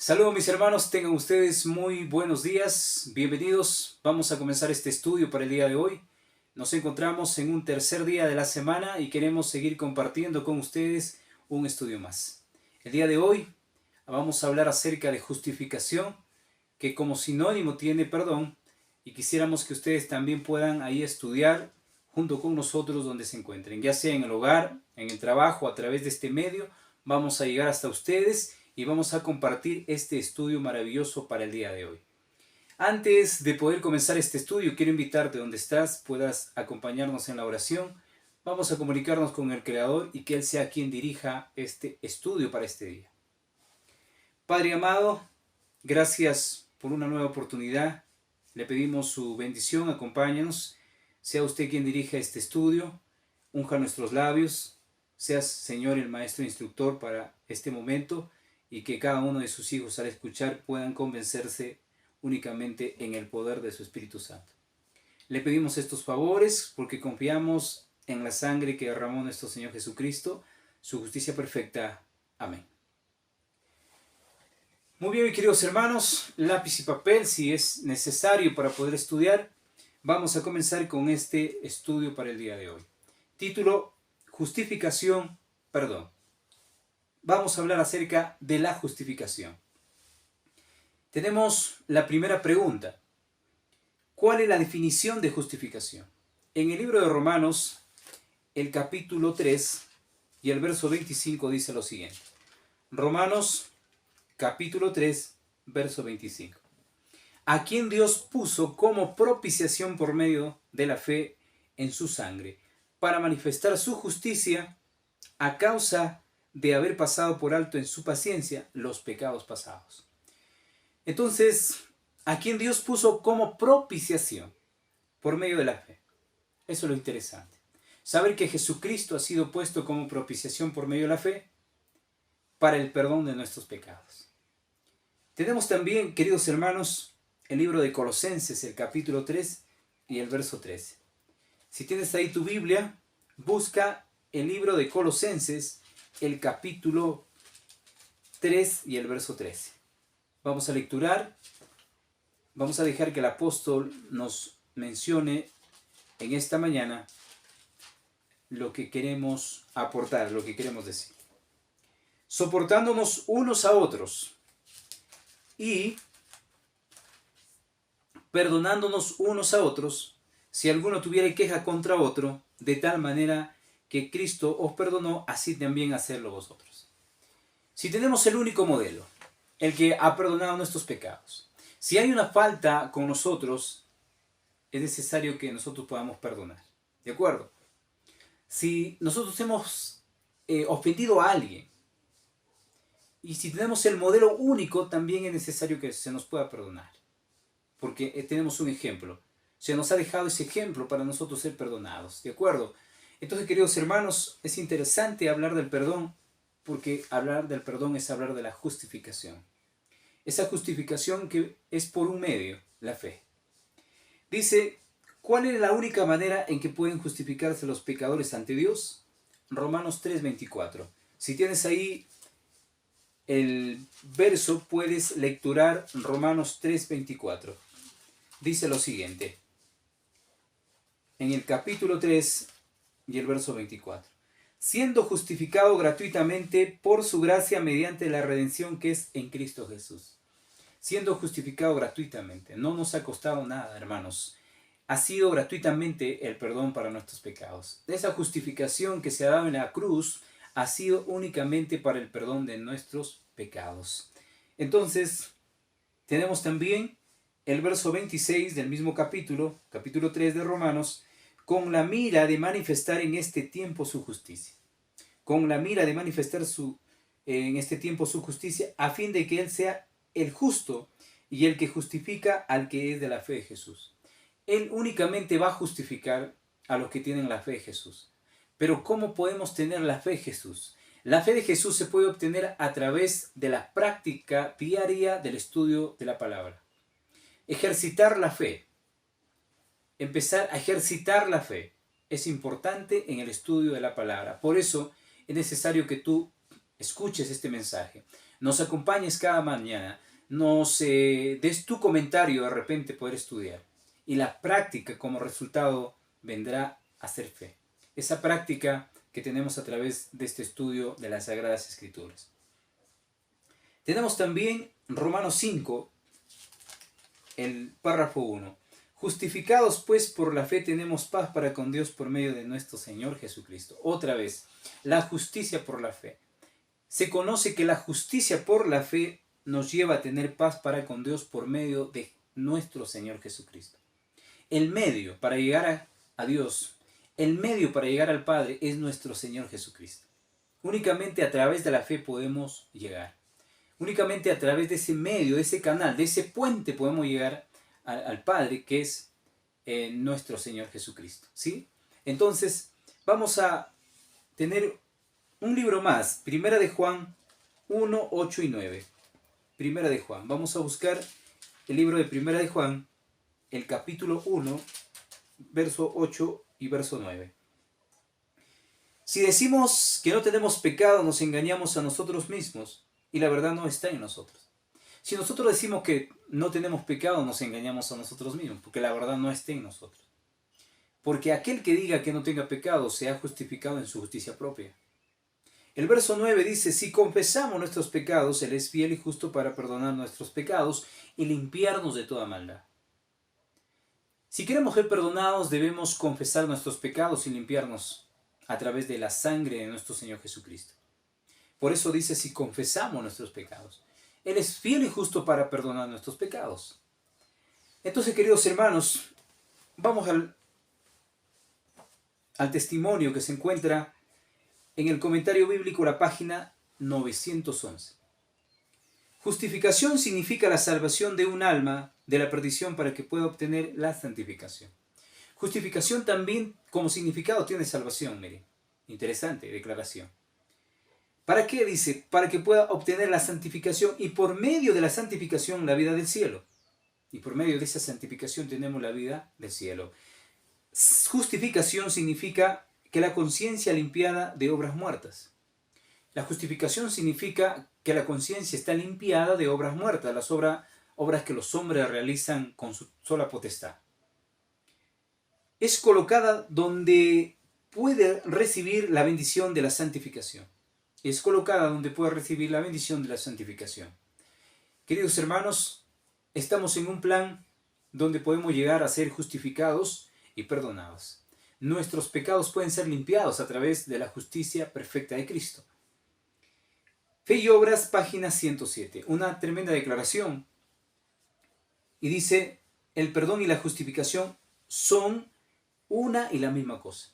Saludos mis hermanos, tengan ustedes muy buenos días, bienvenidos. Vamos a comenzar este estudio para el día de hoy. Nos encontramos en un tercer día de la semana y queremos seguir compartiendo con ustedes un estudio más. El día de hoy vamos a hablar acerca de justificación, que como sinónimo tiene perdón, y quisiéramos que ustedes también puedan ahí estudiar junto con nosotros donde se encuentren, ya sea en el hogar, en el trabajo, a través de este medio. Vamos a llegar hasta ustedes y vamos a compartir este estudio maravilloso para el día de hoy. Antes de poder comenzar este estudio, quiero invitarte donde estás, puedas acompañarnos en la oración. Vamos a comunicarnos con el Creador y que Él sea quien dirija este estudio para este día. Padre amado, gracias por una nueva oportunidad. Le pedimos su bendición, acompáñanos. Sea usted quien dirija este estudio, unja nuestros labios. Seas, Señor, el maestro instructor para este momento y que cada uno de sus hijos al escuchar puedan convencerse únicamente en el poder de su Espíritu Santo. Le pedimos estos favores porque confiamos en la sangre que derramó nuestro Señor Jesucristo, su justicia perfecta. Amén. Muy bien, mis queridos hermanos, lápiz y papel si es necesario para poder estudiar. Vamos a comenzar con este estudio para el día de hoy. Título: Justificación, perdón. Vamos a hablar acerca de la justificación. Tenemos la primera pregunta. ¿Cuál es la definición de justificación? En el libro de Romanos, el capítulo 3 y el verso 25 dice lo siguiente. Romanos, capítulo 3, verso 25. A quien Dios puso como propiciación por medio de la fe en su sangre, para manifestar su justicia a causa de haber pasado por alto en su paciencia los pecados pasados. Entonces, a quien Dios puso como propiciación por medio de la fe. Eso es lo interesante. Saber que Jesucristo ha sido puesto como propiciación por medio de la fe para el perdón de nuestros pecados. Tenemos también, queridos hermanos, el libro de Colosenses, el capítulo 3 y el verso 13. Si tienes ahí tu Biblia, busca el libro de Colosenses, el capítulo 3 y el verso 13. Vamos a lecturar, vamos a dejar que el apóstol nos mencione en esta mañana lo que queremos aportar, lo que queremos decir. Soportándonos unos a otros y perdonándonos unos a otros, si alguno tuviera queja contra otro, de tal manera que Cristo os perdonó, así también hacedlo vosotros. Si tenemos el único modelo, el que ha perdonado nuestros pecados, si hay una falta con nosotros, es necesario que nosotros podamos perdonar. ¿De acuerdo? Si nosotros hemos ofendido a alguien, y si tenemos el modelo único, también es necesario que se nos pueda perdonar. Porque tenemos un ejemplo. Se nos ha dejado ese ejemplo para nosotros ser perdonados. ¿De acuerdo? Entonces, queridos hermanos, es interesante hablar del perdón, porque hablar del perdón es hablar de la justificación. Esa justificación que es por un medio, la fe. Dice, ¿cuál es la única manera en que pueden justificarse los pecadores ante Dios? Romanos 3:24. Si tienes ahí el verso, puedes lecturar Romanos 3:24. Dice lo siguiente, en el capítulo 3 y el verso 24. Siendo justificado gratuitamente por su gracia mediante la redención que es en Cristo Jesús. Siendo justificado gratuitamente. No nos ha costado nada, hermanos. Ha sido gratuitamente el perdón para nuestros pecados. Esa justificación que se ha dado en la cruz ha sido únicamente para el perdón de nuestros pecados. Entonces, tenemos también el verso 26 del mismo capítulo 3 de Romanos, con la mira de manifestar en este tiempo su justicia. Con la mira de manifestar en este tiempo su justicia, a fin de que Él sea el justo y el que justifica al que es de la fe de Jesús. Él únicamente va a justificar a los que tienen la fe de Jesús. Pero ¿cómo podemos tener la fe de Jesús? La fe de Jesús se puede obtener a través de la práctica diaria del estudio de la palabra. Ejercitar la fe. Empezar a ejercitar la fe es importante en el estudio de la palabra. Por eso es necesario que tú escuches este mensaje. nos acompañes cada mañana, nos des tu comentario de repente poder estudiar. Y la práctica como resultado vendrá a ser fe. Esa práctica que tenemos a través de este estudio de las Sagradas Escrituras. Tenemos también Romanos 5, el párrafo 1. Justificados pues por la fe tenemos paz para con Dios por medio de nuestro Señor Jesucristo. Otra vez, la justicia por la fe. Se conoce que la justicia por la fe nos lleva a tener paz para con Dios por medio de nuestro Señor Jesucristo. El medio para llegar a Dios, el medio para llegar al Padre es nuestro Señor Jesucristo. Únicamente a través de la fe podemos llegar. Únicamente a través de ese medio, de ese canal, de ese puente podemos llegar al Padre, que es nuestro Señor Jesucristo. ¿Sí? Entonces, vamos a tener un libro más, Primera de Juan 1, 8 y 9. Primera de Juan. Vamos a buscar el libro de Primera de Juan, el capítulo 1, verso 8 y verso 9. Si decimos que no tenemos pecado, nos engañamos a nosotros mismos y la verdad no está en nosotros. Si nosotros decimos que no tenemos pecado, nos engañamos a nosotros mismos, porque la verdad no está en nosotros. Porque aquel que diga que no tenga pecado se ha justificado en su justicia propia. El verso 9 dice, si confesamos nuestros pecados, Él es fiel y justo para perdonar nuestros pecados y limpiarnos de toda maldad. Si queremos ser perdonados, debemos confesar nuestros pecados y limpiarnos a través de la sangre de nuestro Señor Jesucristo. Por eso dice, si confesamos nuestros pecados, Él es fiel y justo para perdonar nuestros pecados. Entonces, queridos hermanos, vamos al testimonio que se encuentra en el comentario bíblico, la página 911. Justificación significa la salvación de un alma de la perdición para que pueda obtener la santificación. Justificación también como significado tiene salvación, miren. Interesante declaración. ¿Para qué? Dice, para que pueda obtener la santificación y por medio de la santificación la vida del cielo. Y por medio de esa santificación tenemos la vida del cielo. Justificación significa que la conciencia limpiada de obras muertas. La justificación significa que la conciencia está limpiada de obras muertas, las obras que los hombres realizan con su sola potestad. Es colocada donde puede recibir la bendición de la santificación. Es colocada donde puede recibir la bendición de la santificación. Queridos hermanos, estamos en un plan donde podemos llegar a ser justificados y perdonados. Nuestros pecados pueden ser limpiados a través de la justicia perfecta de Cristo. Fe y Obras, página 107. Una tremenda declaración. Y dice, el perdón y la justificación son una y la misma cosa.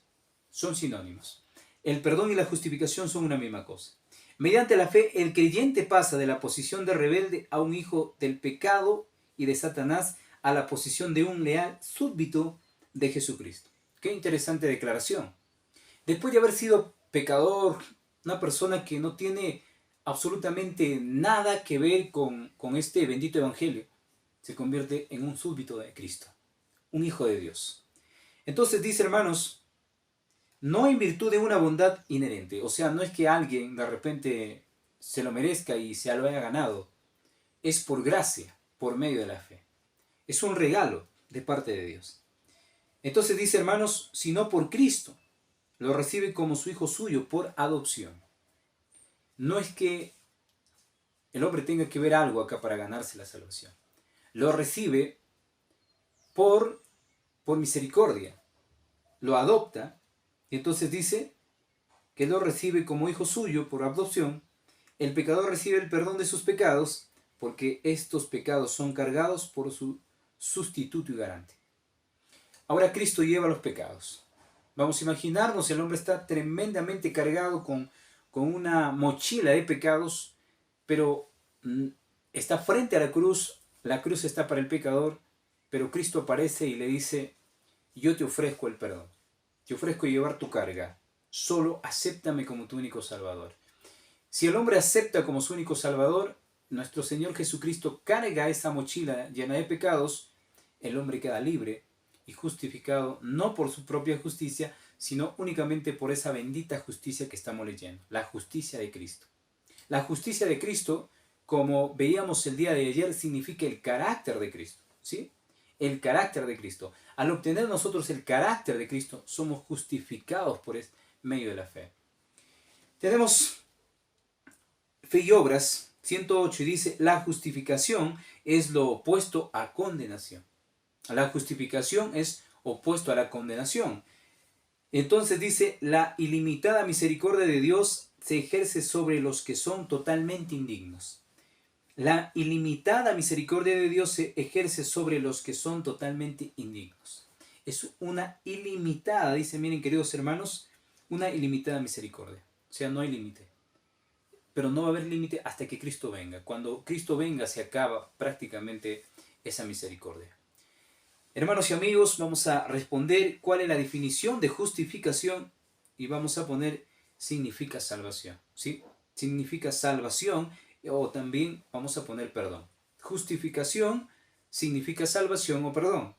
Son sinónimos. El perdón y la justificación son una misma cosa. Mediante la fe, el creyente pasa de la posición de rebelde a un hijo del pecado y de Satanás a la posición de un leal súbdito de Jesucristo. Qué interesante declaración. Después de haber sido pecador, una persona que no tiene absolutamente nada que ver con este bendito evangelio, se convierte en un súbdito de Cristo, un hijo de Dios. Entonces dice, hermanos, no en virtud de una bondad inherente, o sea, no es que alguien de repente se lo merezca y se lo haya ganado, es por gracia, por medio de la fe. Es un regalo de parte de Dios. Entonces dice, hermanos, sino por Cristo, lo recibe como su hijo suyo por adopción. No es que el hombre tenga que ver algo acá para ganarse la salvación. Lo recibe por misericordia. Lo adopta. Y entonces dice que lo recibe como hijo suyo por adopción. El pecador recibe el perdón de sus pecados porque estos pecados son cargados por su sustituto y garante. Ahora Cristo lleva los pecados. Vamos a imaginarnos, el hombre está tremendamente cargado con una mochila de pecados, pero está frente a la cruz está para el pecador, pero Cristo aparece y le dice, yo te ofrezco el perdón, te ofrezco llevar tu carga, solo acéptame como tu único Salvador. Si el hombre acepta como su único Salvador, nuestro Señor Jesucristo carga esa mochila llena de pecados, el hombre queda libre y justificado no por su propia justicia, sino únicamente por esa bendita justicia que estamos leyendo, la justicia de Cristo. La justicia de Cristo como veíamos el día de ayer, significa el carácter de Cristo, ¿sí? El carácter de Cristo. Al obtener nosotros el carácter de Cristo, somos justificados por medio de la fe. Tenemos Fe y Obras 108 y dice, la justificación es lo opuesto a condenación. La justificación es opuesto a la condenación. Entonces dice, la ilimitada misericordia de Dios se ejerce sobre los que son totalmente indignos. La ilimitada misericordia de Dios se ejerce sobre los que son totalmente indignos. Es una ilimitada, dice, miren queridos hermanos, una ilimitada misericordia. O sea, no hay límite. Pero no va a haber límite hasta que Cristo venga. Cuando Cristo venga se acaba prácticamente esa misericordia. Hermanos y amigos, vamos a responder cuál es la definición de justificación y vamos a poner significa salvación, ¿sí? Significa salvación o también vamos a poner perdón. Justificación significa salvación o perdón.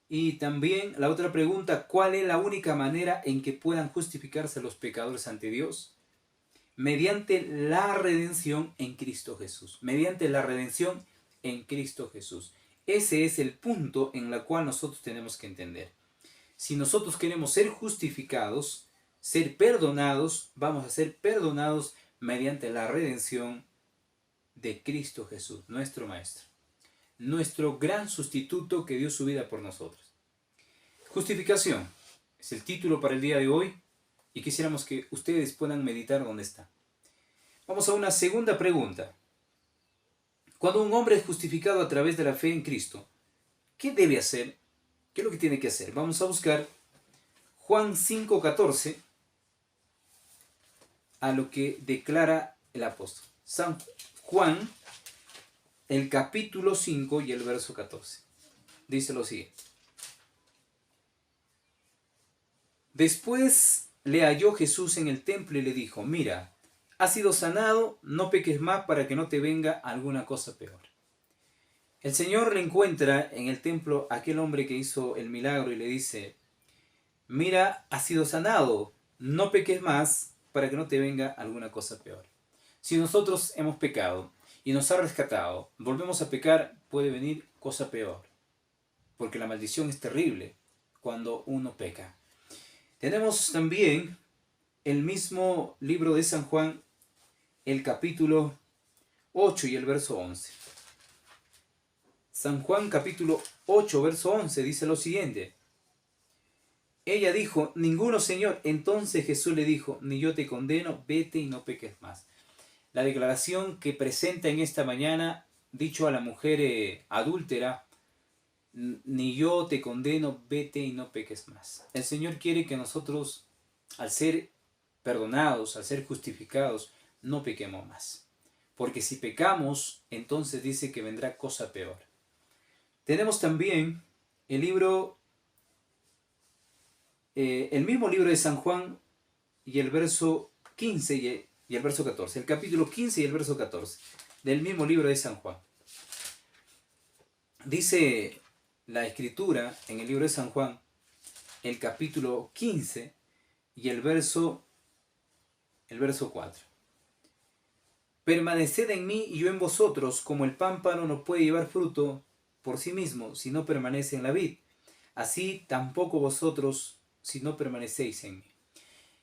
Y también la otra pregunta, ¿cuál es la única manera en que puedan justificarse los pecadores ante Dios? Mediante la redención en Cristo Jesús. Mediante la redención en Cristo Jesús. Ese es el punto en el cual nosotros tenemos que entender. Si nosotros queremos ser justificados, ser perdonados, vamos a ser perdonados mediante la redención de Cristo Jesús, nuestro Maestro. Nuestro gran sustituto que dio su vida por nosotros. Justificación es el título para el día de hoy y quisiéramos que ustedes puedan meditar dónde está. Vamos a una segunda pregunta. Cuando un hombre es justificado a través de la fe en Cristo, ¿qué debe hacer? ¿Qué es lo que tiene que hacer? Vamos a buscar Juan 5:14 a lo que declara el apóstol. San Juan, el capítulo 5 y el verso 14. Dice lo siguiente. Después le halló Jesús en el templo y le dijo, mira, has sido sanado, no peques más para que no te venga alguna cosa peor. El Señor le encuentra en el templo a aquel hombre que hizo el milagro y le dice, mira, has sido sanado, no peques más para que no te venga alguna cosa peor. Si nosotros hemos pecado y nos ha rescatado, volvemos a pecar, puede venir cosa peor. Porque la maldición es terrible cuando uno peca. Tenemos también el mismo libro de San Juan, el capítulo 8 y el verso 11. San Juan capítulo 8, verso 11 dice lo siguiente. Ella dijo, ninguno, Señor. Entonces Jesús le dijo, ni yo te condeno, vete y no peques más. La declaración que presenta en esta mañana, dicho a la mujer adúltera, ni yo te condeno, vete y no peques más. El Señor quiere que nosotros, al ser perdonados, al ser justificados, no pequemos más. Porque si pecamos, entonces dice que vendrá cosa peor. Tenemos también el libro, el mismo libro de San Juan y el verso 15 y el verso 14. El capítulo 15 y el verso 14 del mismo libro de San Juan. Dice la escritura en el libro de San Juan, el capítulo 15 y el verso 4. Permaneced en mí y yo en vosotros, como el pámpano no puede llevar fruto por sí mismo si no permanece en la vid. Así tampoco vosotros si no permanecéis en mí.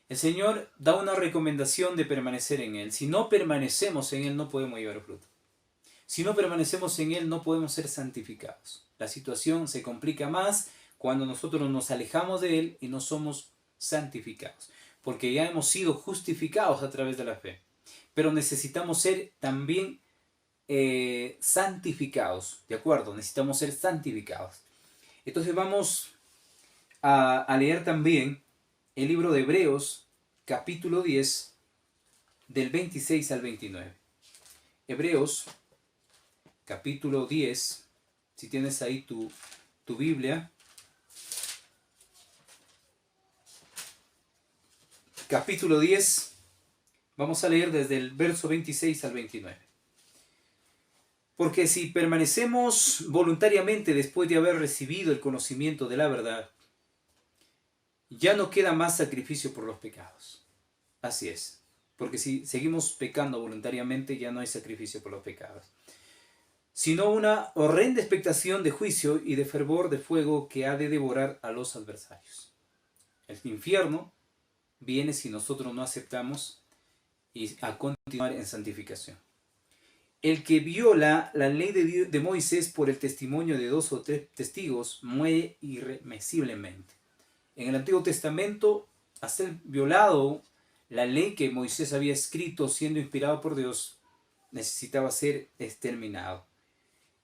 El Señor da una recomendación de permanecer en Él. Si no permanecemos en Él no podemos llevar fruto. Si no permanecemos en Él no podemos ser santificados. La situación se complica más cuando nosotros nos alejamos de Él y no somos santificados. Porque ya hemos sido justificados a través de la fe. Pero necesitamos ser también santificados. ¿De acuerdo? Necesitamos ser santificados. Entonces vamos a leer también el libro de Hebreos, capítulo 10, del 26 al 29. Hebreos, capítulo 10, si tienes ahí tu Biblia. Capítulo 10, vamos a leer desde el verso 26 al 29. Porque si permanecemos voluntariamente después de haber recibido el conocimiento de la verdad, ya no queda más sacrificio por los pecados. Así es. porque si seguimos pecando voluntariamente ya no hay sacrificio por los pecados, sino una horrenda expectación de juicio y de fervor de fuego que ha de devorar a los adversarios. El infierno viene si nosotros no aceptamos y a continuar en santificación. El que viola la ley de Moisés por el testimonio de 2 o 3 testigos muere irremisiblemente. En el Antiguo Testamento, a ser violado la ley que Moisés había escrito siendo inspirado por Dios, necesitaba ser exterminado.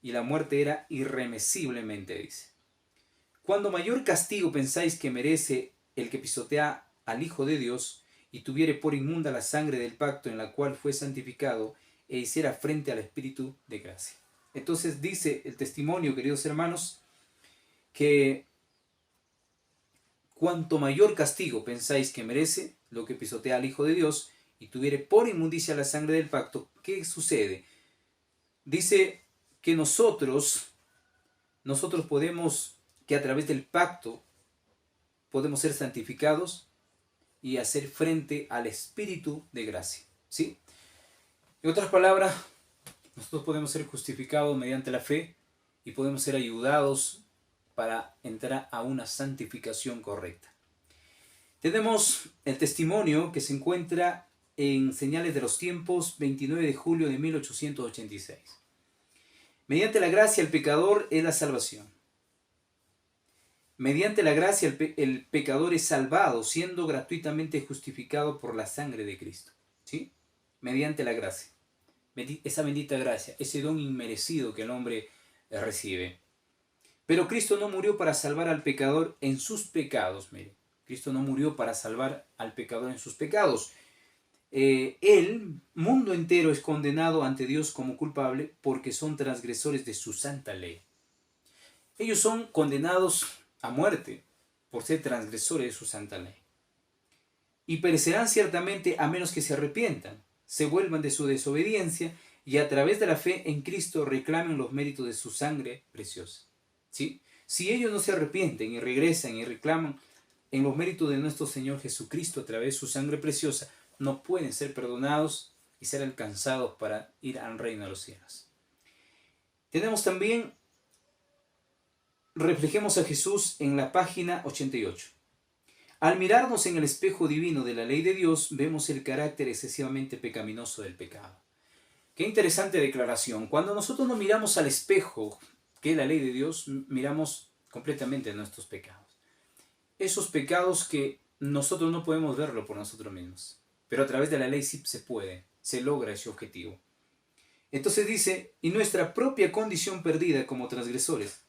Y la muerte era irremisiblemente, dice. Cuando mayor castigo pensáis que merece el que pisotea al Hijo de Dios y tuviere por inmunda la sangre del pacto en la cual fue santificado e hiciera frente al Espíritu de gracia. Entonces dice el testimonio, queridos hermanos, que cuanto mayor castigo pensáis que merece lo que pisotea al Hijo de Dios y tuviere por inmundicia la sangre del pacto, ¿qué sucede? Dice que nosotros podemos, que a través del pacto podemos ser santificados y hacer frente al Espíritu de gracia, ¿sí? En otras palabras, nosotros podemos ser justificados mediante la fe y podemos ser ayudados para entrar a una santificación correcta. Tenemos el testimonio que se encuentra en Señales de los Tiempos, 29 de julio de 1886. Mediante la gracia el pecador es la salvación. Mediante la gracia el pecador es salvado, siendo gratuitamente justificado por la sangre de Cristo, ¿sí? Mediante la gracia. Esa bendita gracia, ese don inmerecido que el hombre recibe. Pero Cristo no murió para salvar al pecador en sus pecados, mire. Cristo no murió para salvar al pecador en sus pecados. El mundo entero es condenado ante Dios como culpable porque son transgresores de su santa ley. Ellos son condenados a muerte por ser transgresores de su santa ley. Y perecerán ciertamente a menos que se arrepientan, se vuelvan de su desobediencia y a través de la fe en Cristo reclamen los méritos de su sangre preciosa, ¿sí? Si ellos no se arrepienten y regresan y reclaman en los méritos de nuestro Señor Jesucristo a través de su sangre preciosa, no pueden ser perdonados y ser alcanzados para ir al reino de los cielos. Tenemos también, reflejemos a Jesús en la página 88. Al mirarnos en el espejo divino de la ley de Dios, vemos el carácter excesivamente pecaminoso del pecado. Qué interesante declaración. Cuando nosotros nos miramos al espejo, que es la ley de Dios, miramos completamente nuestros pecados. Esos pecados que nosotros no podemos verlo por nosotros mismos. Pero a través de la ley sí se puede, se logra ese objetivo. Entonces dice, y nuestra propia condición perdida como transgresores,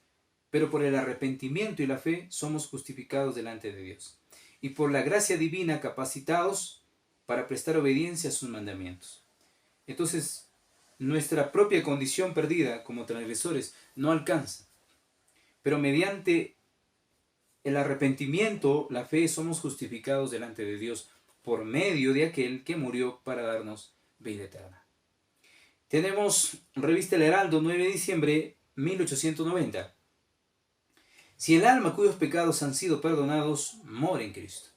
pero por el arrepentimiento y la fe somos justificados delante de Dios. Y por la gracia divina capacitados para prestar obediencia a sus mandamientos. Entonces, nuestra propia condición perdida como transgresores no alcanza. Pero mediante el arrepentimiento, la fe, somos justificados delante de Dios por medio de aquel que murió para darnos vida eterna. Tenemos Revista El Heraldo, 9 de diciembre 1890. Si el alma cuyos pecados han sido perdonados, mora en Cristo.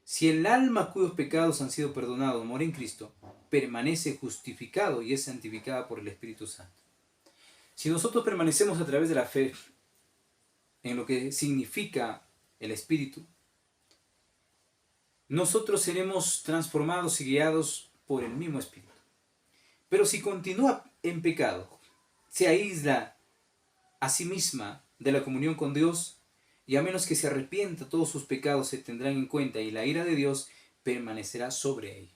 Si el alma cuyos pecados han sido perdonados mora en Cristo, permanece justificado y es santificada por el Espíritu Santo. Si nosotros permanecemos a través de la fe en lo que significa el Espíritu, nosotros seremos transformados y guiados por el mismo Espíritu. Pero si continúa en pecado, se aísla a sí misma de la comunión con Dios, y a menos que se arrepienta, todos sus pecados se tendrán en cuenta y la ira de Dios permanecerá sobre ella.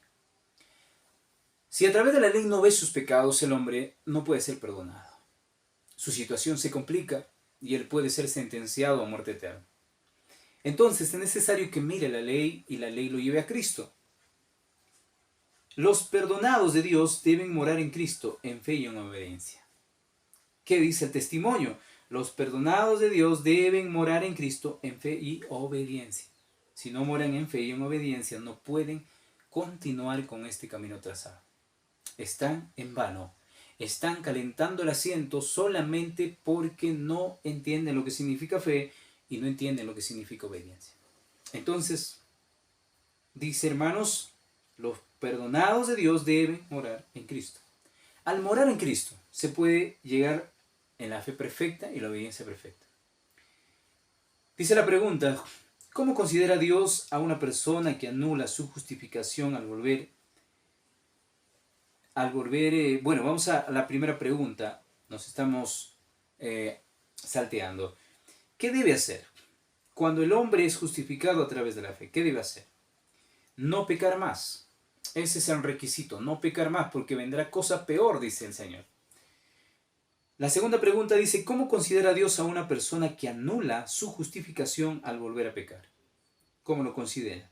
Si a través de la ley no ve sus pecados, el hombre no puede ser perdonado. Su situación se complica y él puede ser sentenciado a muerte eterna. Entonces es necesario que mire la ley y la ley lo lleve a Cristo. Los perdonados de Dios deben morar en Cristo en fe y en obediencia. ¿Qué dice el testimonio? Los perdonados de Dios deben morar en Cristo en fe y obediencia. Si no moran en fe y en obediencia, no pueden continuar con este camino trazado. Están en vano. Están calentando el asiento solamente porque no entienden lo que significa fe y no entienden lo que significa obediencia. Entonces, dice, hermanos, los perdonados de Dios deben morar en Cristo. Al morar en Cristo se puede llegar en la fe perfecta y la obediencia perfecta. Dice la pregunta, ¿cómo considera Dios a una persona que anula su justificación al volver? Bueno, vamos a la primera pregunta. Nos estamos salteando. ¿Qué debe hacer cuando el hombre es justificado a través de la fe? ¿Qué debe hacer? No pecar más. Ese es el requisito, no pecar más, porque vendrá cosa peor, dice el Señor. La segunda pregunta dice, ¿cómo considera Dios a una persona que anula su justificación al volver a pecar? ¿Cómo lo considera?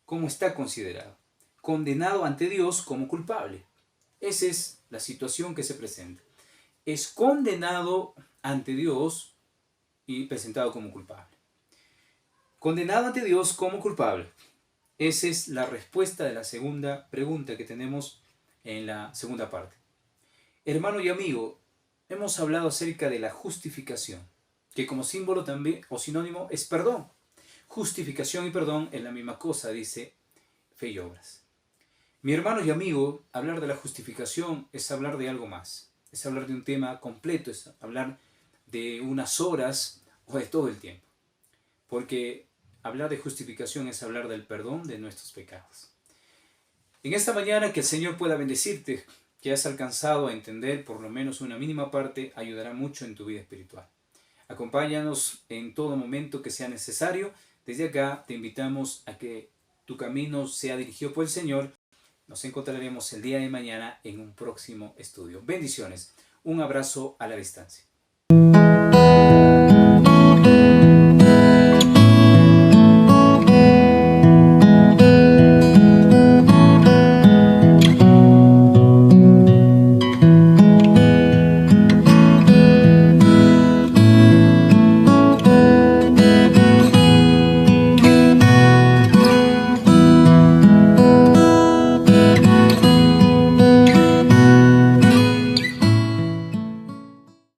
¿Cómo está considerado? Condenado ante Dios como culpable. Esa es la situación que se presenta. Es condenado ante Dios y presentado como culpable. Condenado ante Dios como culpable. Esa es la respuesta de la segunda pregunta que tenemos en la segunda parte. Hermano y amigo, hemos hablado acerca de la justificación, que como símbolo también o sinónimo es perdón. Justificación y perdón es la misma cosa, dice Fe y Obras. Mi hermano y amigo, hablar de la justificación es hablar de algo más. Es hablar de un tema completo, es hablar de unas horas o de todo el tiempo. Porque hablar de justificación es hablar del perdón de nuestros pecados. En esta mañana que el Señor pueda bendecirte, que has alcanzado a entender por lo menos una mínima parte, ayudará mucho en tu vida espiritual. Acompáñanos en todo momento que sea necesario. Desde acá te invitamos a que tu camino sea dirigido por el Señor. Nos encontraremos el día de mañana en un próximo estudio. Bendiciones. Un abrazo a la distancia.